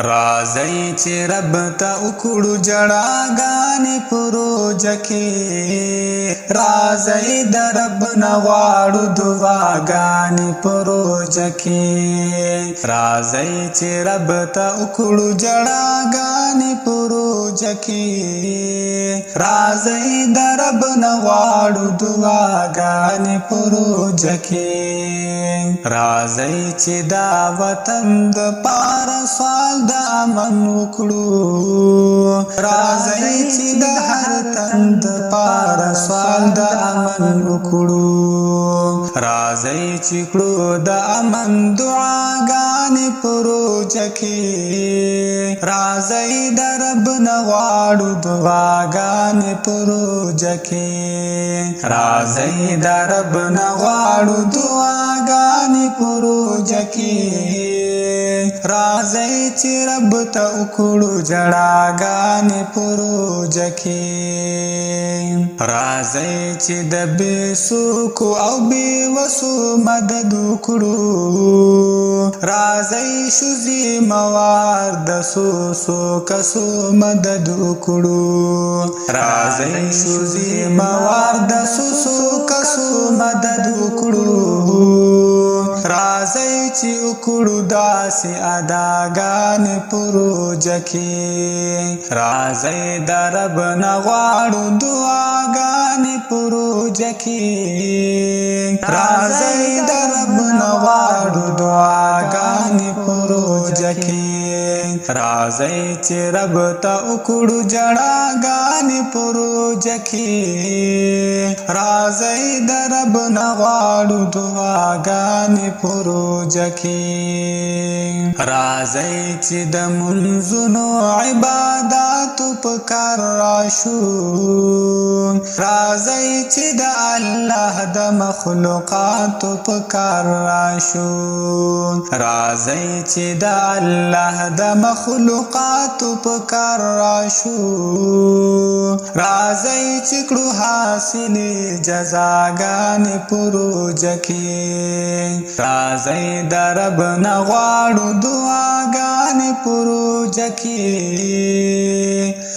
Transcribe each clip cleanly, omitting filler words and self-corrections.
راځئ چې رب ته وکړو جړاګانې په روژه کې، راځئ د رب نه غواړو دعاګانې په روژه کې، راځئ چې رب ته وکړو جړاګانې په روژه کې، راځئ د رب نه غواړو دعاګانې په روژه کې، راځئ چې دا وطن د پاره سوال د امن وکړو، راځئ چې د هر تن د پاره سوال د امن وکړو، راځئ چې کړو د امن دعاګانې په روژه کې، راځئ د رب نه غواړو دعاګانې په روژه کې، راځئ د رب نه غواړو دعاګانې په روژه کې، راځئ چې رب ته وکړو جړاګانې په روژه کې، راځئ چې د بې څوکو او بې وسو مدد وکړو، راځئ ښځې موار د څو کسو مدد وکړو، راځئ ښځې موار د څو کسو مدد وکړو، راځئ چې وکړو داسې اداګانې په روژه کې، راځئ د رب نه غواړو دعاګانې په روژه کې، راځئ د رب نه غواړو دعاګانې په روژه کې، راځئ چې رب ته وکړو جړاګانې په روژه کې، راځئ د رب نه غواړو دعاګانې په روژه کې، راځئ چې د منځونو عباداتو په کار راشو، راځئ چې د الله د مخلوقاتو په کار راشو، راځئ چې د الله د مخلوقاتو په کار راشو، راځئ چې کړو حاصلې جزاګانې په روژه کې، راځئ د رب نه غواړو دعاګانې په روژه کې،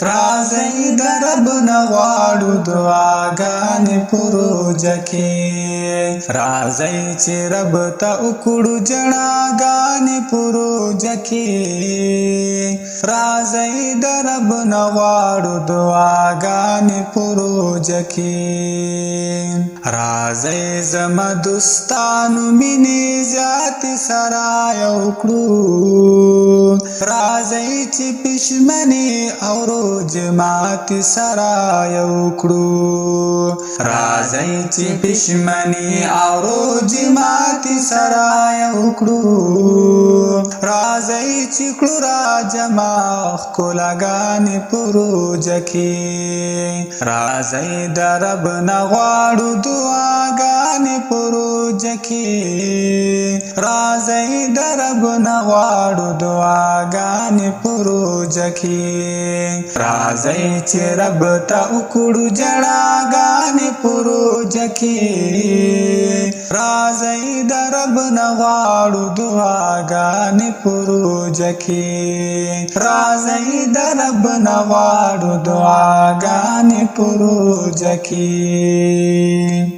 راځئ د رب نه غواړو دعاګانې په روژه کې، راځئ چې رب ته وکړو جړاګانې په روژه کې، راځئ د رب نه غواړو دعاګانې په روژه کې، راځئ زما دوستانو مینې زیاتې سره یو کړو، راځئ چې پښمنې او روژې ماتې سره یو کړو، راځئ چې پښمنې او روژې ماتې سره یو کړو، راځئ چې کړو راجمع ښکلاګانې په روژه کې، راځئ د رب نه غواړو دعاګانې په روژه کې، راځئ د رب نه غواړو دعاګانې په روژه کې، راځئ چې رب ته وکړو جړاګانې په روژه کې، راځئ د رب نه غواړو دعاګانې په روژه کې، راځئ د رب نه غواړو دعاګانې په روژه کې.